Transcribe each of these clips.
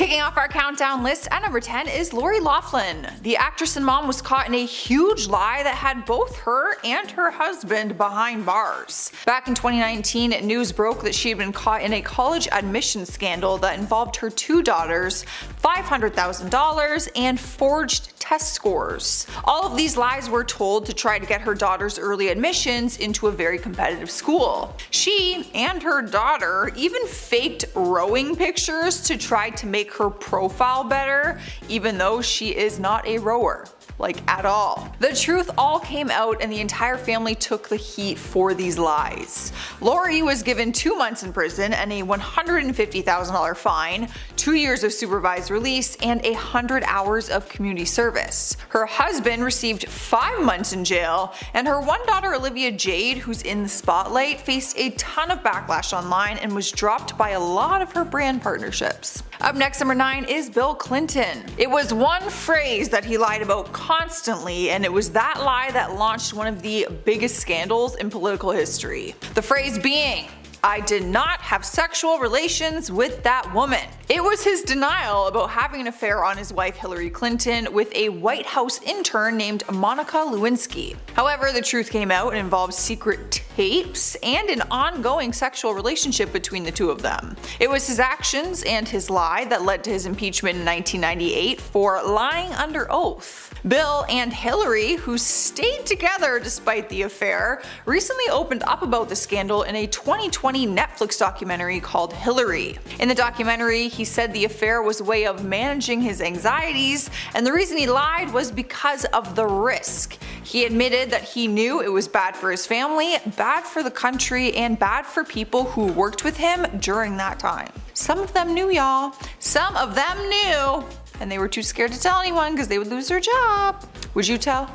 Kicking off our countdown list at number 10 is Lori Loughlin. The actress and mom was caught in a huge lie that had both her and her husband behind bars. Back in 2019, news broke that she had been caught in a college admissions scandal that involved her two daughters, $500,000, and forged test scores. All of these lies were told to try to get her daughter's early admissions into a very competitive school. She and her daughter even faked rowing pictures to try to make her profile better, even though she is not a rower. Like, at all. The truth all came out and the entire family took the heat for these lies. Lori was given 2 months in prison and a $150,000 fine, 2 years of supervised release, and 100 hours of community service. Her husband received 5 months in jail, and her one daughter Olivia Jade, who's in the spotlight, faced a ton of backlash online and was dropped by a lot of her brand partnerships. Up next, number 9 is Bill Clinton. It was one phrase that he lied about constantly, and it was that lie that launched one of the biggest scandals in political history. The phrase being, "I did not have sexual relations with that woman." It was his denial about having an affair on his wife Hillary Clinton with a White House intern named Monica Lewinsky. However, the truth came out and involved secret tapes and an ongoing sexual relationship between the two of them. It was his actions and his lie that led to his impeachment in 1998 for lying under oath. Bill and Hillary, who stayed together despite the affair, recently opened up about the scandal in a 2020 Netflix documentary called Hillary. In the documentary, he said the affair was a way of managing his anxieties, and the reason he lied was because of the risk. He admitted that he knew it was bad for his family, bad for the country, and bad for people who worked with him during that time. Some of them knew, y'all. Some of them knew, and they were too scared to tell anyone because they would lose their job. Would you tell?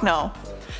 No.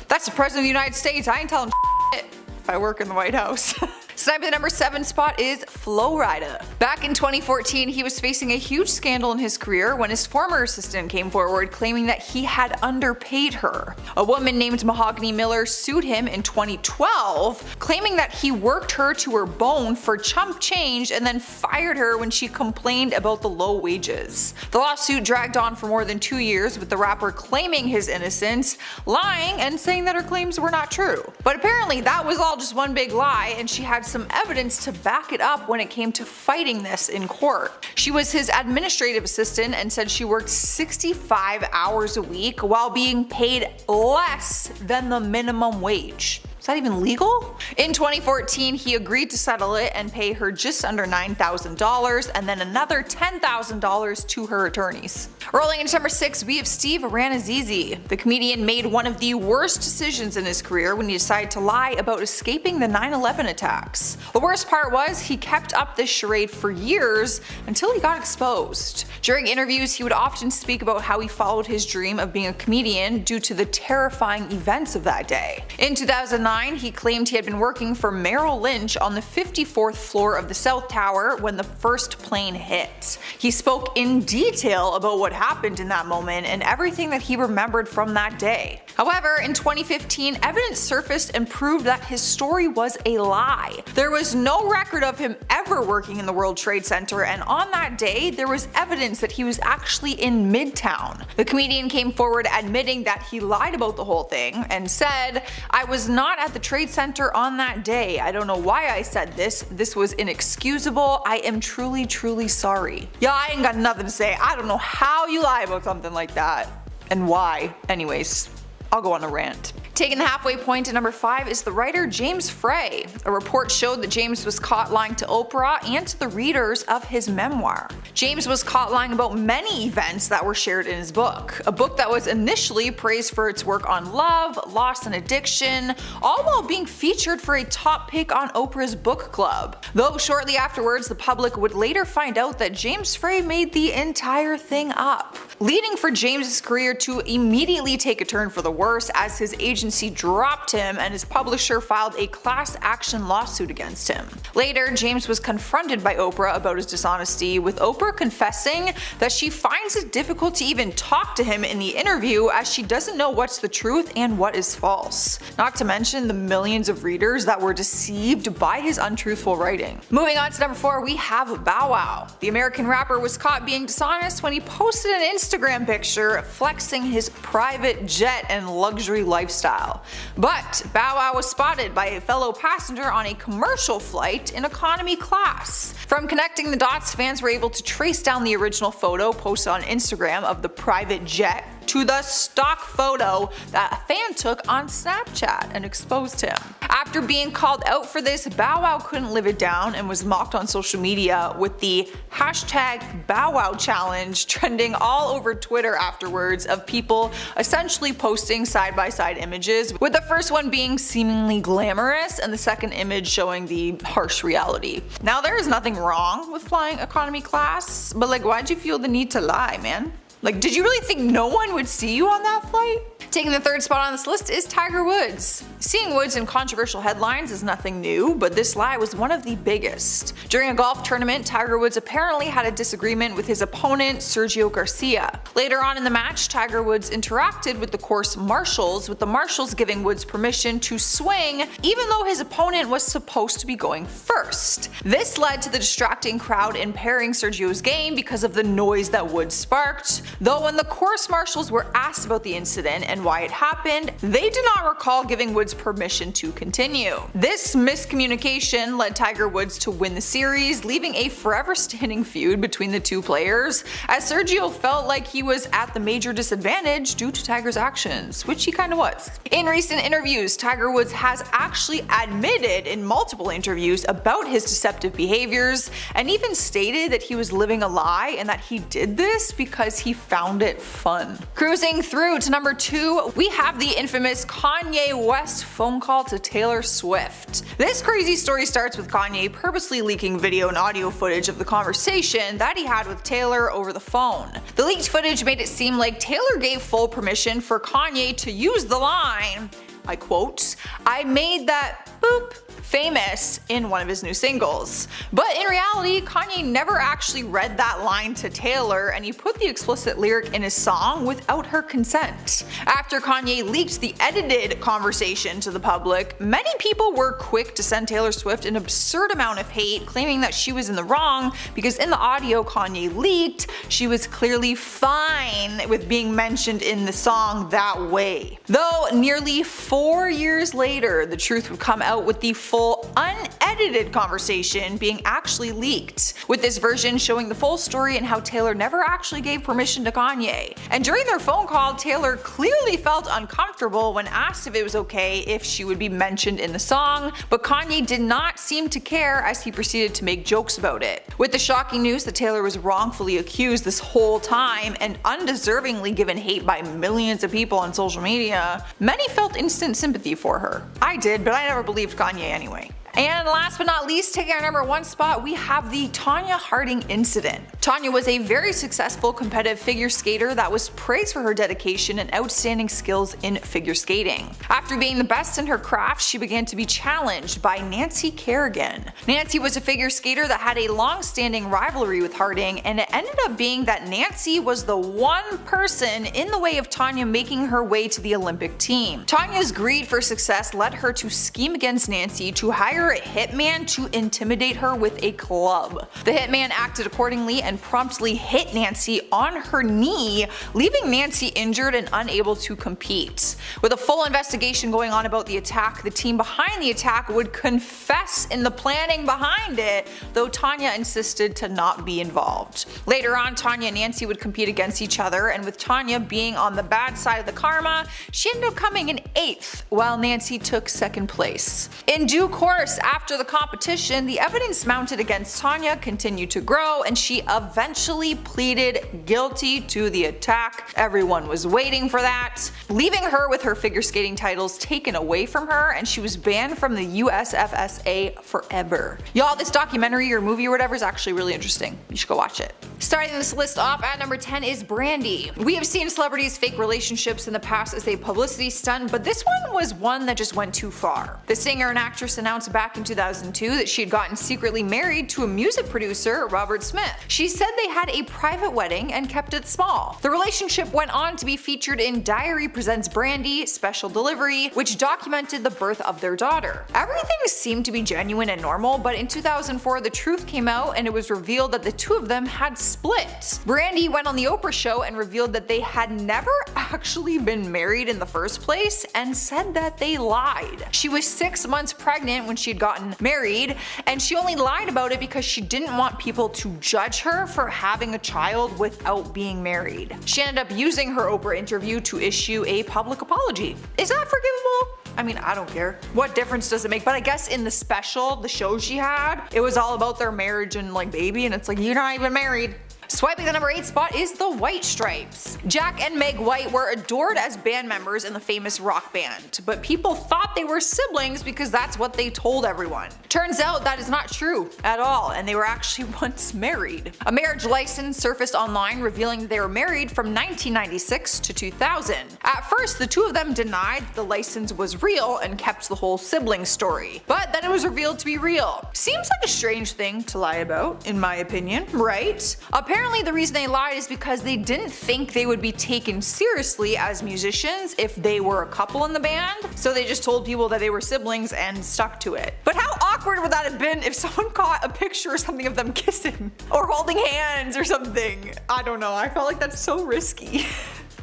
That's the President of the United States. I ain't telling shit if I work in the White House. Sniping the number 7 spot is Flo Rida. Back in 2014, he was facing a huge scandal in his career when his former assistant came forward claiming that he had underpaid her. A woman named Mahogany Miller sued him in 2012, claiming that he worked her to her bone for chump change and then fired her when she complained about the low wages. The lawsuit dragged on for more than 2 years, with the rapper claiming his innocence, lying and saying that her claims were not true. But apparently that was all just one big lie, and she had some evidence to back it up when it came to fighting this in court. She was his administrative assistant and said she worked 65 hours a week while being paid less than the minimum wage. Is that even legal? In 2014, he agreed to settle it and pay her just under $9,000 and then another $10,000 to her attorneys. Rolling into number 6, we have Steve Ranazizi. The comedian made one of the worst decisions in his career when he decided to lie about escaping the 9/11 attacks. The worst part was he kept up this charade for years until he got exposed. During interviews, he would often speak about how he followed his dream of being a comedian due to the terrifying events of that day. In 2009, he claimed he had been working for Merrill Lynch on the 54th floor of the South Tower when the first plane hit. He spoke in detail about what happened in that moment and everything that he remembered from that day. However, in 2015, evidence surfaced and proved that his story was a lie. There was no record of him ever working in the World Trade Center, and on that day, there was evidence that he was actually in Midtown. The comedian came forward admitting that he lied about the whole thing and said, "I was not at the Trade Center on that day. I don't know why I said this. This was inexcusable. I am truly, truly sorry." Yeah, I ain't got nothing to say. I don't know how you lie about something like that. And why. Anyways, I'll go on a rant. Taking the halfway point to number 5 is the writer James Frey. A report showed that James was caught lying to Oprah and to the readers of his memoir. James was caught lying about many events that were shared in his book. A book that was initially praised for its work on love, loss and addiction, all while being featured for a top pick on Oprah's book club. Though shortly afterwards, the public would later find out that James Frey made the entire thing up, leading for James's career to immediately take a turn for the worse as his agency agency dropped him and his publisher filed a class action lawsuit against him. Later, James was confronted by Oprah about his dishonesty, with Oprah confessing that she finds it difficult to even talk to him in the interview as she doesn't know what's the truth and what is false. Not to mention the millions of readers that were deceived by his untruthful writing. Moving on to number 4, we have Bow Wow. The American rapper was caught being dishonest when he posted an Instagram picture flexing his private jet and luxury lifestyle. But Bow Wow was spotted by a fellow passenger on a commercial flight in economy class. From connecting the dots, fans were able to trace down the original photo posted on Instagram of the private jet to the stock photo that a fan took on Snapchat and exposed him. After being called out for this, Bow Wow couldn't live it down and was mocked on social media, with the hashtag Bow Wow challenge trending all over Twitter afterwards, of people essentially posting side-by-side images, with the first one being seemingly glamorous and the second image showing the harsh reality. Now, there is nothing wrong with flying economy class, but like, why'd you feel the need to lie, man? Like, did you really think no one would see you on that flight? Taking the third spot on this list is Tiger Woods. Seeing Woods in controversial headlines is nothing new, but this lie was one of the biggest. During a golf tournament, Tiger Woods apparently had a disagreement with his opponent, Sergio Garcia. Later on in the match, Tiger Woods interacted with the course marshals, with the marshals giving Woods permission to swing, even though his opponent was supposed to be going first. This led to the distracting crowd impairing Sergio's game because of the noise that Woods sparked, though when the course marshals were asked about the incident and why it happened, they did not recall giving Woods permission to continue. This miscommunication led Tiger Woods to win the series, leaving a forever standing feud between the two players, as Sergio felt like he was at the major disadvantage due to Tiger's actions, which he kinda was. In recent interviews, Tiger Woods has actually admitted in multiple interviews about his deceptive behaviors, and even stated that he was living a lie and that he did this because he found it fun. Cruising through to number 2, we have the infamous Kanye West phone call to Taylor Swift. This crazy story starts with Kanye purposely leaking video and audio footage of the conversation that he had with Taylor over the phone. The leaked footage made it seem like Taylor gave full permission for Kanye to use the line, I quote, "I made that boop famous" in one of his new singles. But in reality, Kanye never actually read that line to Taylor, and he put the explicit lyric in his song without her consent. After Kanye leaked the edited conversation to the public, many people were quick to send Taylor Swift an absurd amount of hate, claiming that she was in the wrong because in the audio Kanye leaked, she was clearly fine with being mentioned in the song that way. Though nearly 4 years later, the truth would come out, with the full unedited conversation being actually leaked, with this version showing the full story and how Taylor never actually gave permission to Kanye. And during their phone call, Taylor clearly felt uncomfortable when asked if it was okay if she would be mentioned in the song, but Kanye did not seem to care as he proceeded to make jokes about it. With the shocking news that Taylor was wrongfully accused this whole time and undeservingly given hate by millions of people on social media, many felt instant sympathy for her. I did, but I never believed Kanye anyway. And last but not least, taking our number 1 spot, we have the Tonya Harding incident. Tonya was a very successful competitive figure skater that was praised for her dedication and outstanding skills in figure skating. After being the best in her craft, she began to be challenged by Nancy Kerrigan. Nancy was a figure skater that had a long-standing rivalry with Harding, and it ended up being that Nancy was the one person in the way of Tonya making her way to the Olympic team. Tonya's greed for success led her to scheme against Nancy to hire a hitman to intimidate her with a club. The hitman acted accordingly and promptly hit Nancy on her knee, leaving Nancy injured and unable to compete. With a full investigation going on about the attack, the team behind the attack would confess in the planning behind it, though Tonya insisted to not be involved. Later on, Tonya and Nancy would compete against each other, and with Tonya being on the bad side of the karma, she ended up coming in 8th, while Nancy took 2nd place. In due course, course, after the competition, the evidence mounted against Tanya continued to grow, and she eventually pleaded guilty to the attack. Everyone was waiting for that, leaving her with her figure skating titles taken away from her, and she was banned from the USFSA forever. Y'all, this documentary or movie or whatever is actually really interesting. You should go watch it. Starting this list off at number 10 is Brandy. We have seen celebrities fake relationships in the past as a publicity stunt, but this one was one that just went too far. The singer and actress announced back in 2002 that she had gotten secretly married to a music producer, Robert Smith. She said they had a private wedding and kept it small. The relationship went on to be featured in Diary Presents Brandy Special Delivery, which documented the birth of their daughter. Everything seemed to be genuine and normal, but in 2004 the truth came out and it was revealed that the two of them had split. Brandy went on the Oprah show and revealed that they had never actually been married in the first place and said that they lied. She was 6 months pregnant when she had gotten married, and she only lied about it because she didn't want people to judge her for having a child without being married. She ended up using her Oprah interview to issue a public apology. Is that forgivable? I mean, I don't care. What difference does it make? But I guess in the special, the show she had, it was all about their marriage and like baby, and it's like, you're not even married. Swiping the number 8 spot is the White Stripes. Jack and Meg White were adored as band members in the famous rock band, but people thought they were siblings because that's what they told everyone. Turns out that is not true at all, and they were actually once married. A marriage license surfaced online revealing they were married from 1996 to 2000. At first, the two of them denied the license was real and kept the whole sibling story, but then it was revealed to be real. Seems like a strange thing to lie about, in my opinion, right? Apparently the reason they lied is because they didn't think they would be taken seriously as musicians if they were a couple in the band, so they just told people that they were siblings and stuck to it. But how awkward would that have been if someone caught a picture or something of them kissing or holding hands or something? I don't know, I felt like that's so risky.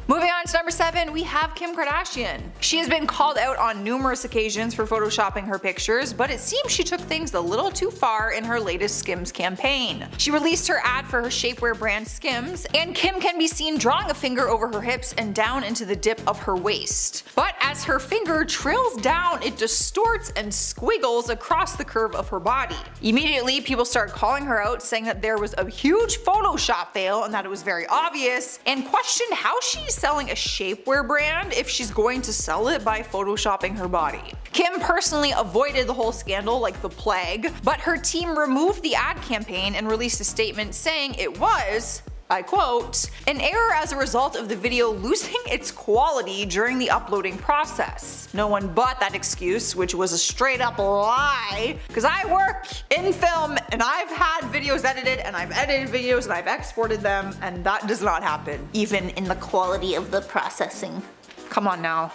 Moving on to number 7, we have Kim Kardashian. She has been called out on numerous occasions for photoshopping her pictures, but it seems she took things a little too far in her latest Skims campaign. She released her ad for her shapewear brand Skims, and Kim can be seen drawing a finger over her hips and down into the dip of her waist. But as her finger trails down, it distorts and squiggles across the curve of her body. Immediately, people start calling her out, saying that there was a huge Photoshop fail and that it was very obvious, and questioned how she's selling a shapewear brand if she's going to sell it by photoshopping her body. Kim personally avoided the whole scandal like the plague, but her team removed the ad campaign and released a statement saying it was, I quote, an error as a result of the video losing its quality during the uploading process. No one bought that excuse, which was a straight up lie, because I work in film and I've had videos edited and I've edited videos and I've exported them, and that does not happen, even in the quality of the processing. Come on now.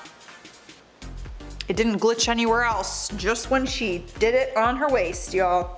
It didn't glitch anywhere else, just when she did it on her waist, y'all.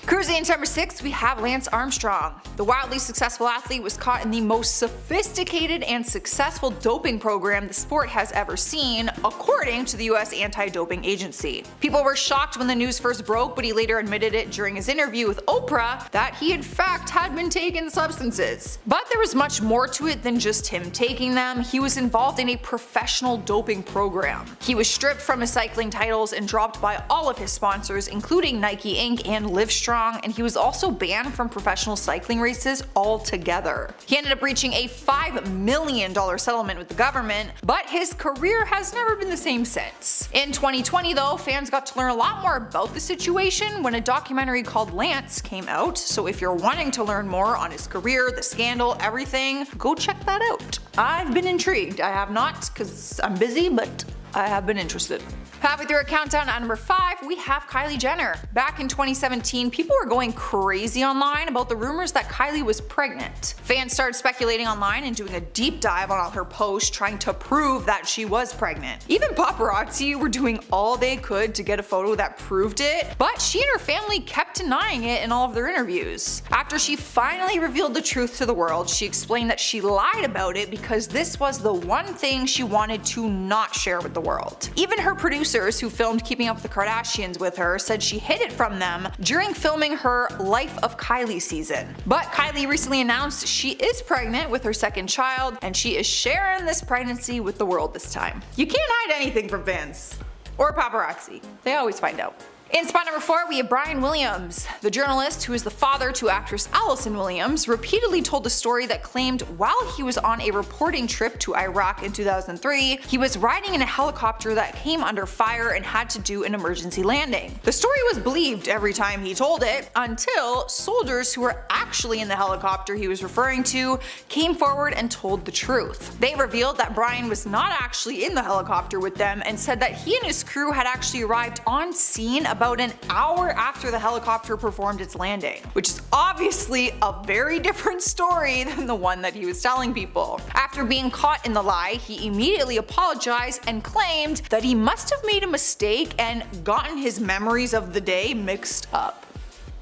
Cruising into number 6, we have Lance Armstrong. The wildly successful athlete was caught in the most sophisticated and successful doping program the sport has ever seen, according to the US Anti-Doping Agency. People were shocked when the news first broke, but he later admitted it during his interview with Oprah that he in fact had been taking substances. But there was much more to it than just him taking them. He was involved in a professional doping program. He was stripped from his cycling titles and dropped by all of his sponsors, including Nike Inc. and Livestrong, and he was also banned from professional cycling races altogether. He ended up reaching a $5 million settlement with the government, but his career has never been the same since. In 2020 though, fans got to learn a lot more about the situation when a documentary called Lance came out, so if you're wanting to learn more on his career, the scandal, everything, go check that out. I've been intrigued. I have not, because I'm busy, but I have been interested. Halfway through our countdown at number 5, we have Kylie Jenner. Back in 2017, people were going crazy online about the rumors that Kylie was pregnant. Fans started speculating online and doing a deep dive on all her posts trying to prove that she was pregnant. Even paparazzi were doing all they could to get a photo that proved it, but she and her family kept denying it in all of their interviews. After she finally revealed the truth to the world, she explained that she lied about it because this was the one thing she wanted to not share with the world. Even her producers who filmed Keeping Up with the Kardashians with her said she hid it from them during filming her Life of Kylie season. But Kylie recently announced she is pregnant with her second child, and she is sharing this pregnancy with the world this time. You can't hide anything from fans. Or paparazzi. They always find out. In spot number 4, we have Brian Williams. The journalist, who is the father to actress Allison Williams, repeatedly told a story that claimed while he was on a reporting trip to Iraq in 2003, he was riding in a helicopter that came under fire and had to do an emergency landing. The story was believed every time he told it, until soldiers who were actually in the helicopter he was referring to came forward and told the truth. They revealed that Brian was not actually in the helicopter with them and said that he and his crew had actually arrived on scene about an hour after the helicopter performed its landing, which is obviously a very different story than the one that he was telling people. After being caught in the lie, he immediately apologized and claimed that he must have made a mistake and gotten his memories of the day mixed up.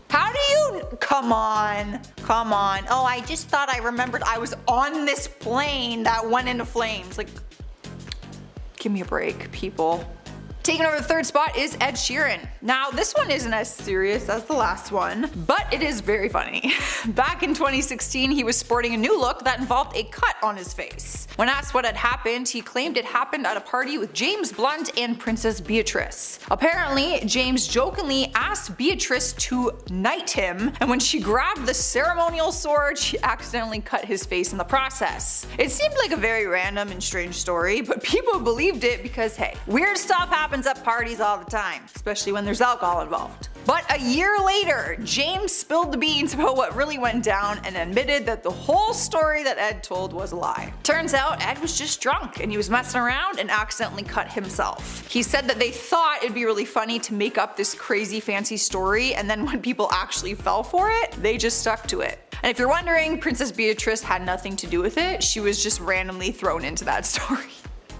How do you? Come on. Oh, I just thought I remembered I was on this plane that went into flames. Like, give me a break, people. Taking over the third spot is Ed Sheeran. Now, this one isn't as serious as the last one, but it is very funny. Back in 2016, he was sporting a new look that involved a cut on his face. When asked what had happened, he claimed it happened at a party with James Blunt and Princess Beatrice. Apparently, James jokingly asked Beatrice to knight him, and when she grabbed the ceremonial sword, she accidentally cut his face in the process. It seemed like a very random and strange story, but people believed it because, hey, weird stuff happens at parties all the time, especially when there's alcohol involved. But a year later, James spilled the beans about what really went down and admitted that the whole story that Ed told was a lie. Turns out Ed was just drunk and he was messing around and accidentally cut himself. He said that they thought it'd be really funny to make up this crazy fancy story, and then when people actually fell for it, they just stuck to it. And if you're wondering, Princess Beatrice had nothing to do with it, she was just randomly thrown into that story.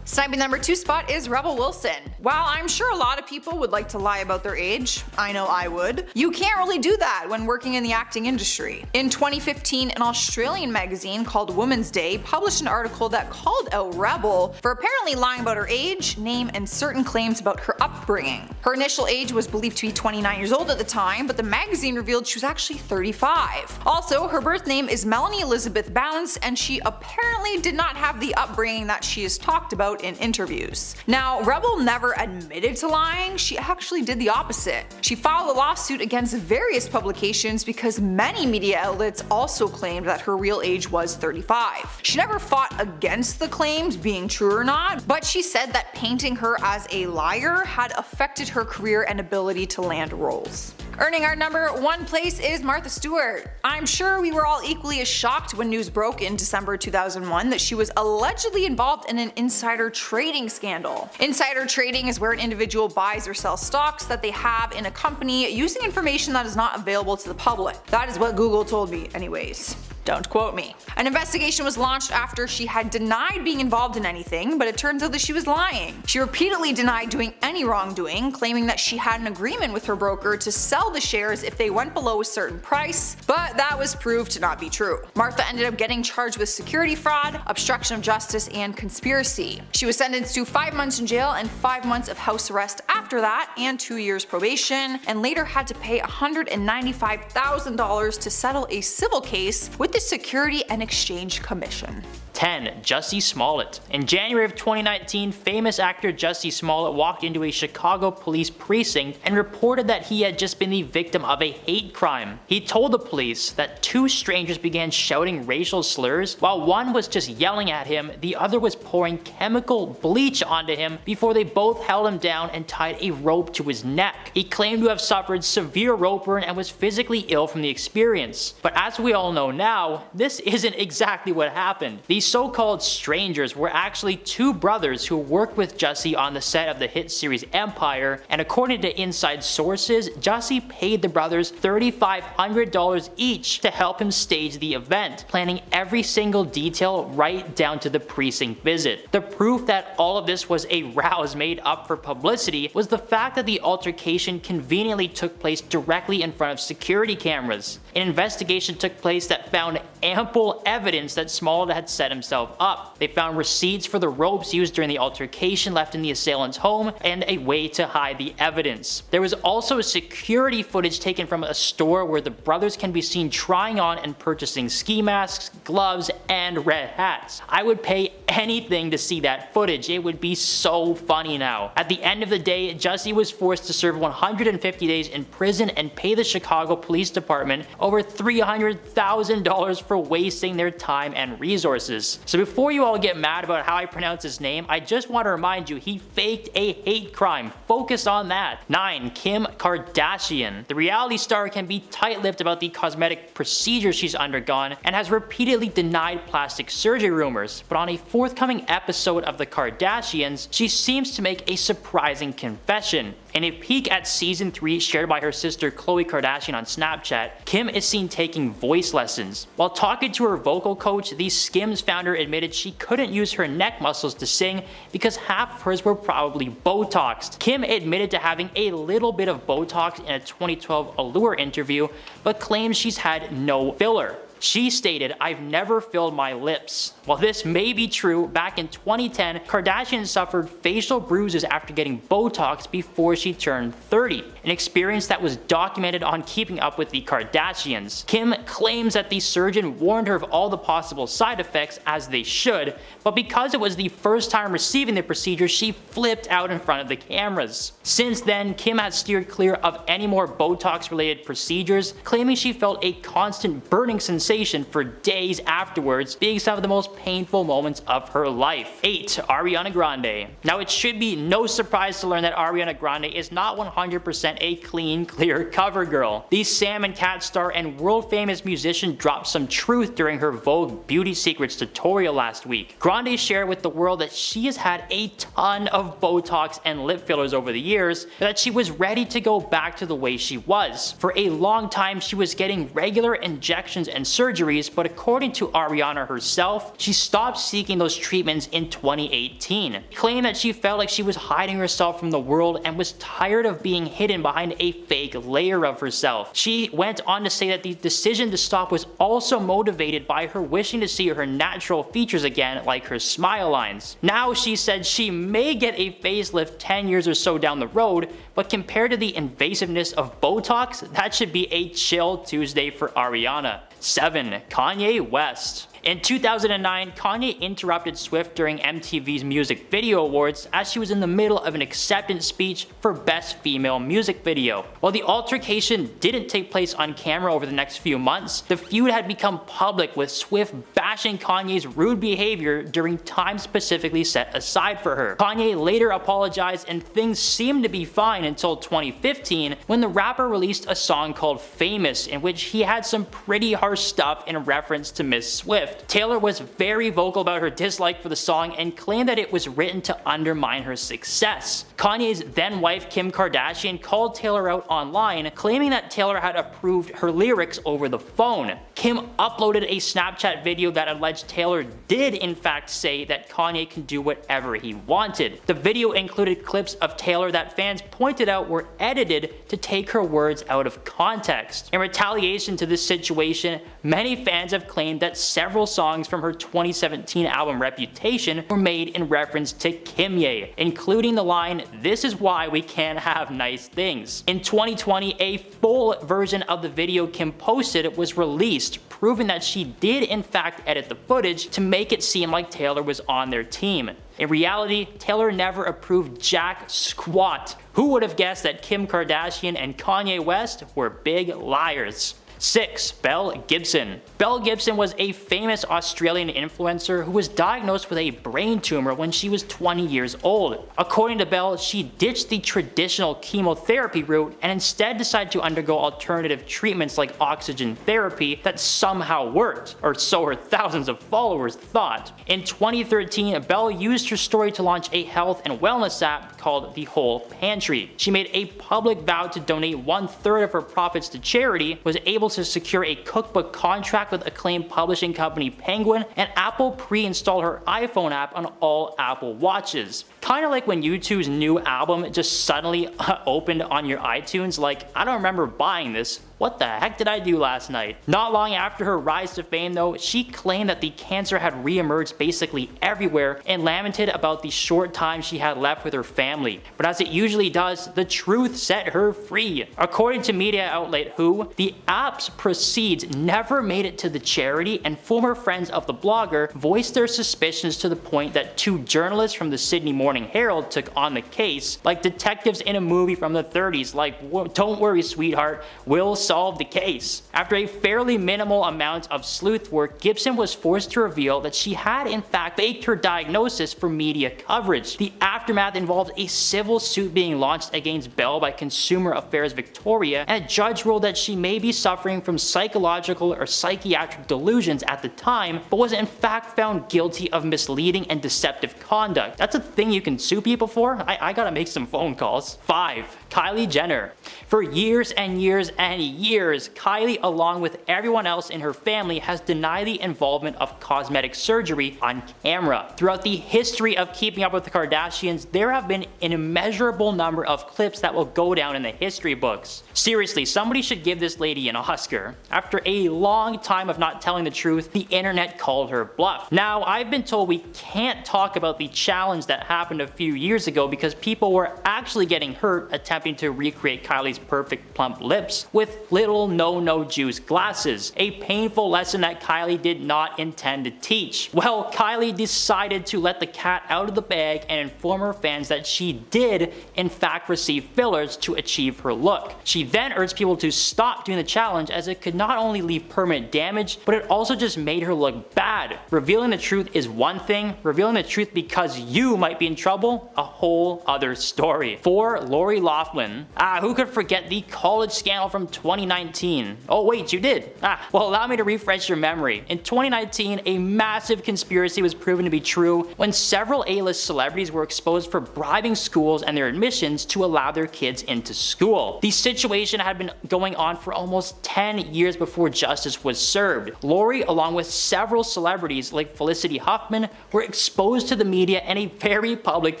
Sniping number 2 spot is Rebel Wilson. While I'm sure a lot of people would like to lie about their age, I know I would, you can't really do that when working in the acting industry. In 2015, an Australian magazine called Woman's Day published an article that called out Rebel for apparently lying about her age, name, and certain claims about her upbringing. Her initial age was believed to be 29 years old at the time, but the magazine revealed she was actually 35. Also, her birth name is Melanie Elizabeth Bounce, and she apparently did not have the upbringing that she has talked about in interviews. Now, Rebel never admitted to lying, she actually did the opposite. She filed a lawsuit against various publications because many media outlets also claimed that her real age was 35. She never fought against the claims being true or not, but she said that painting her as a liar had affected her career and ability to land roles. Earning our number 1 place is Martha Stewart. I'm sure we were all equally as shocked when news broke in December 2001 that she was allegedly involved in an insider trading scandal. Insider trading is where an individual buys or sells stocks that they have in a company using information that is not available to the public. That is what Google told me anyways. Don't quote me. An investigation was launched after she had denied being involved in anything, but it turns out that she was lying. She repeatedly denied doing any wrongdoing, claiming that she had an agreement with her broker to sell the shares if they went below a certain price, but that was proved to not be true. Martha ended up getting charged with security fraud, obstruction of justice, and conspiracy. She was sentenced to 5 months in jail and 5 months of house arrest after that, and 2 years probation, and later had to pay $195,000 to settle a civil case with the Security and Exchange Commission. 10. Jussie Smollett. In January of 2019, famous actor Jussie Smollett walked into a Chicago police precinct and reported that he had just been the victim of a hate crime. He told the police that 2 strangers began shouting racial slurs. While one was just yelling at him, the other was pouring chemical bleach onto him before they both held him down and tied a rope to his neck. He claimed to have suffered severe rope burn and was physically ill from the experience. But as we all know now, this isn't exactly what happened. These so-called strangers were actually 2 brothers who worked with Jussie on the set of the hit series Empire, and according to inside sources, Jussie paid the brothers $3,500 each to help him stage the event, planning every single detail right down to the precinct visit. The proof that all of this was a rouse made up for publicity was the fact that the altercation conveniently took place directly in front of security cameras. An investigation took place that found ample evidence that Smollett had set himself up. They found receipts for the ropes used during the altercation left in the assailant's home and a way to hide the evidence. There was also security footage taken from a store where the brothers can be seen trying on and purchasing ski masks, gloves, and red hats. I would pay anything to see that footage. It would be so funny now. At the end of the day, Jussie was forced to serve 150 days in prison and pay the Chicago Police Department over $300,000 for wasting their time and resources. So before you all get mad about how I pronounce his name, I just want to remind you he faked a hate crime. Focus on that. 9. Kim Kardashian. The reality star can be tight-lipped about the cosmetic procedures she's undergone and has repeatedly denied plastic surgery rumors, but on a forthcoming episode of The Kardashians, she seems to make a surprising confession. In a peek at season 3 shared by her sister Khloe Kardashian on Snapchat, Kim is seen taking voice lessons. While talking to her vocal coach, the Skims founder admitted she couldn't use her neck muscles to sing because half of hers were probably Botoxed. Kim admitted to having a little bit of Botox in a 2012 Allure interview, but claims she's had no filler. She stated, "I've never filled my lips." While this may be true, back in 2010, Kardashian suffered facial bruises after getting Botox before she turned 30, an experience that was documented on Keeping Up with the Kardashians. Kim claims that the surgeon warned her of all the possible side effects, as they should, but because it was the first time receiving the procedure, she flipped out in front of the cameras. Since then, Kim has steered clear of any more Botox-related procedures, claiming she felt a constant burning sensation for days afterwards, being some of the most painful moments of her life. 8. Ariana Grande. Now, it should be no surprise to learn that Ariana Grande is not 100% a clean, clear cover girl. The Sam and Cat star and world-famous musician dropped some truth during her Vogue Beauty Secrets tutorial last week. Grande shared with the world that she has had a ton of Botox and lip fillers over the years, but that she was ready to go back to the way she was. For a long time, she was getting regular injections and surgeries, but according to Ariana herself, she stopped seeking those treatments in 2018. She claimed that she felt like she was hiding herself from the world and was tired of being hidden behind a fake layer of herself. She went on to say that the decision to stop was also motivated by her wishing to see her natural features again, like her smile lines. Now, she said she may get a facelift 10 years or so down the road, but compared to the invasiveness of Botox, that should be a chill Tuesday for Ariana. 7. Kanye West. In 2009, Kanye interrupted Swift during MTV's Music Video Awards as she was in the middle of an acceptance speech for Best Female Music Video. While the altercation didn't take place on camera over the next few months, the feud had become public, with Swift bashing Kanye's rude behavior during time specifically set aside for her. Kanye later apologized and things seemed to be fine until 2015, when the rapper released a song called Famous, in which he had some pretty harsh stuff in reference to Miss Swift. Taylor was very vocal about her dislike for the song and claimed that it was written to undermine her success. Kanye's then wife Kim Kardashian called Taylor out online, claiming that Taylor had approved her lyrics over the phone. Kim uploaded a Snapchat video that alleged Taylor did in fact say that Kanye can do whatever he wanted. The video included clips of Taylor that fans pointed out were edited to take her words out of context. In retaliation to this situation, many fans have claimed that several songs from her 2017 album Reputation were made in reference to Kimye, including the line, "This is why we can't have nice things." In 2020, a full version of the video Kim posted was released, proving that she did in fact edit the footage to make it seem like Taylor was on their team. In reality, Taylor never approved jack squat. Who would have guessed that Kim Kardashian and Kanye West were big liars? 6. Belle Gibson. Belle Gibson was a famous Australian influencer who was diagnosed with a brain tumor when she was 20 years old. According to Belle, she ditched the traditional chemotherapy route and instead decided to undergo alternative treatments like oxygen therapy that somehow worked, or so her thousands of followers thought. In 2013, Belle used her story to launch a health and wellness app called The Whole Pantry. She made a public vow to donate 1/3 of her profits to charity, was able to secure a cookbook contract with acclaimed publishing company Penguin, and Apple pre-installed her iPhone app on all Apple Watches. Kinda like when U2's new album just suddenly opened on your iTunes, like, I don't remember buying this, What the heck did I do last night? Not long after her rise to fame though, she claimed that the cancer had re-emerged basically everywhere and lamented about the short time she had left with her family. But as it usually does, the truth set her free. According to media outlet Who, the app's proceeds never made it to the charity, and former friends of the blogger voiced their suspicions to the point that 2 journalists from the Sydney Morning Herald took on the case, like detectives in a movie from the 30s, like, "Don't worry, sweetheart, we'll solve the case." After a fairly minimal amount of sleuth work, Gibson was forced to reveal that she had in fact faked her diagnosis for media coverage. The aftermath involved a civil suit being launched against Bell by Consumer Affairs Victoria, and a judge ruled that she may be suffering from psychological or psychiatric delusions at the time, but was in fact found guilty of misleading and deceptive conduct. That's a thing you can sue people for? I gotta make some phone calls. 5. Kylie Jenner. For years and years and years, Kylie, along with everyone else in her family, has denied the involvement of cosmetic surgery on camera. Throughout the history of Keeping Up with the Kardashians, there have been an immeasurable number of clips that will go down in the history books. Seriously, somebody should give this lady an Oscar. After a long time of not telling the truth, the internet called her bluff. Now, I've been told we can't talk about the challenge that happened a few years ago because people were actually getting hurt attempting to recreate Kylie's perfect plump lips with little no juice glasses, a painful lesson that Kylie did not intend to teach. Well, Kylie decided to let the cat out of the bag and inform her fans that she did in fact receive fillers to achieve her look. She then urged people to stop doing the challenge as it could not only leave permanent damage, but it also just made her look bad. Revealing the truth is one thing, revealing the truth because you might be in trouble, a whole other story. 4. Lori Loughlin. Who could forget the college scandal from 2019? Oh wait, you did? Well, allow me to refresh your memory. In 2019, a massive conspiracy was proven to be true when several A-list celebrities were exposed for bribing schools and their admissions to allow their kids into school. The situation had been going on for almost 10 years before justice was served. Lori, along with several celebrities like Felicity Huffman, were exposed to the media and a very public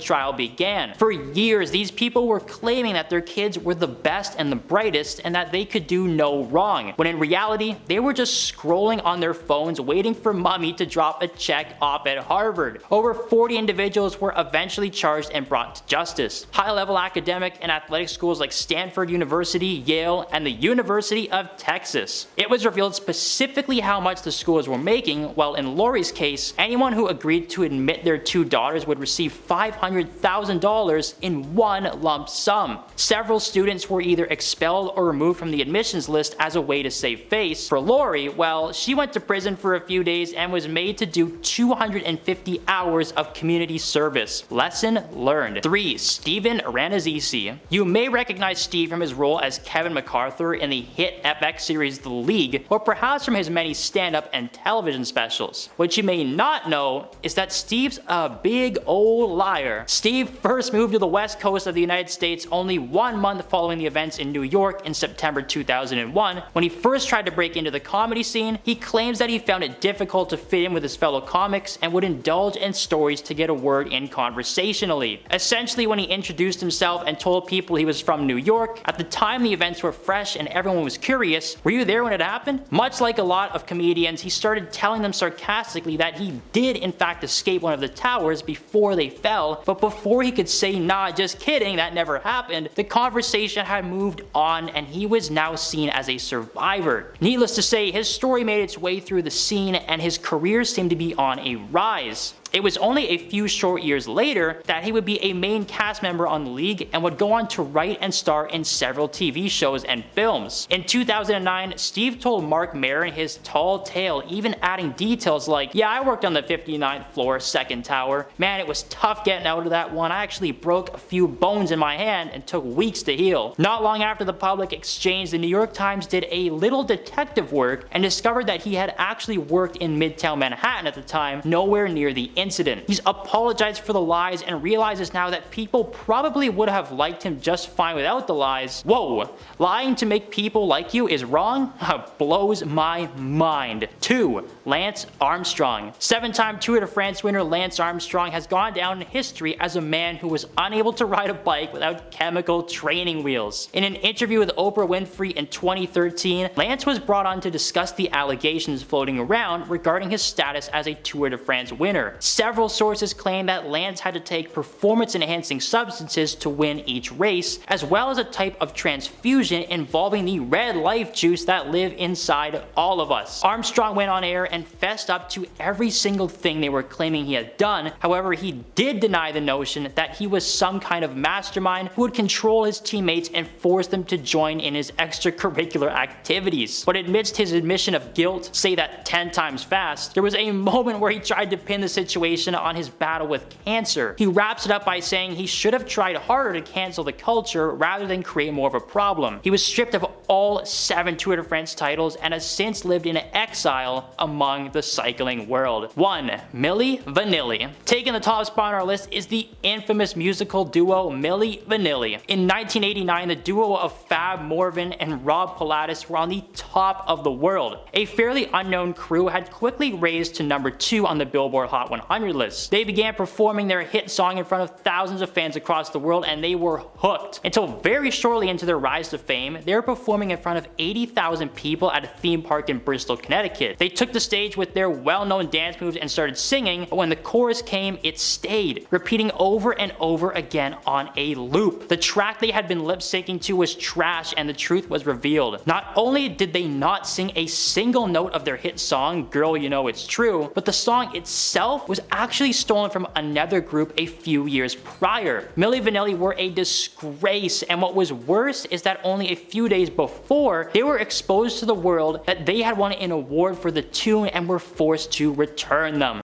trial began. For years, these people were claiming that their kids were the best and the brightest and that they could do no wrong, when in reality, they were just scrolling on their phones waiting for mommy to drop a check off at Harvard. Over 40 individuals were eventually charged and brought to justice. High-level academic and athletic schools like Stanford University, Yale, and the University of Texas. It was revealed specifically how much the schools were making, while in Lori's case, anyone who agreed to admit their 2 daughters would receive $500,000 in one lump sum. Several students were either expelled or removed from the admissions list as a way to save face. For Lori, well, she went to prison for a few days and was made to do 250 hours of community service. Lesson learned. 3. Steven Rannazzisi. You may recognize Steve from his role as Kevin MacArthur in the hit FX series The League, or perhaps from his many stand-up and television specials. What you may not know is that Steve's a big old liar. Steve first moved to the west coast of the United States only 1 month following the events in New York in September 2001. When he first tried to break into the comedy scene, he claims that he found it difficult to fit in with his fellow comics and would indulge in stories to get a word in conversationally. Essentially, when he introduced himself and told people he was from New York, at the time the events were fresh and everyone was curious, "Were you there when it happened?" Much like a lot of comedians, he started telling them sarcastically that he did in fact escape one of the towers before they fell, but before he could say, "Nah, just kidding, that never happened," the conversation had moved on and he was now seen as a survivor. Needless to say, his story made its way through the scene and his career seemed to be on a rise. It was only a few short years later that he would be a main cast member on The League and would go on to write and star in several TV shows and films. In 2009, Steve told Mark Maron his tall tale, even adding details like, "Yeah, I worked on the 59th floor, second tower. Man, it was tough getting out of that one. I actually broke a few bones in my hand and took weeks to heal." Not long after the public exchange, the New York Times did a little detective work and discovered that he had actually worked in Midtown Manhattan at the time, nowhere near the incident. He's apologized for the lies and realizes now that people probably would have liked him just fine without the lies. Whoa, lying to make people like you is wrong? Blows my mind. 2. Lance Armstrong. 7-time Tour de France winner Lance Armstrong has gone down in history as a man who was unable to ride a bike without chemical training wheels. In an interview with Oprah Winfrey in 2013, Lance was brought on to discuss the allegations floating around regarding his status as a Tour de France winner. Several sources claim that Lance had to take performance-enhancing substances to win each race, as well as a type of transfusion involving the red life juice that live inside all of us. Armstrong went on air and fessed up to every single thing they were claiming he had done. However, he did deny the notion that he was some kind of mastermind who would control his teammates and force them to join in his extracurricular activities. But amidst his admission of guilt, say that 10 times fast, there was a moment where he tried to pin the situation on his battle with cancer. He wraps it up by saying he should have tried harder to cancel the culture rather than create more of a problem. He was stripped of all 7 Tour de France titles and has since lived in exile among the cycling world. 1. Milli Vanilli. Taking the top spot on our list is the infamous musical duo Milli Vanilli. In 1989, the duo of Fab Morvan and Rob Pilatus were on the top of the world. A fairly unknown crew had quickly raised to number 2 on the Billboard Hot 100 list. They began performing their hit song in front of thousands of fans across the world, and they were hooked. Until very shortly into their rise to fame, they were performing in front of 80,000 people at a theme park in Bristol, Connecticut. They took the stage with their well-known dance moves and started singing, but when the chorus came, it stayed, repeating over and over again on a loop. The track they had been lip-syncing to was trash, and the truth was revealed. Not only did they not sing a single note of their hit song, Girl You Know It's True, but the song itself was actually stolen from another group a few years prior. Milli Vanilli were a disgrace, and what was worse is that only a few days before, they were exposed to the world that they had won an award for the tune and were forced to return them.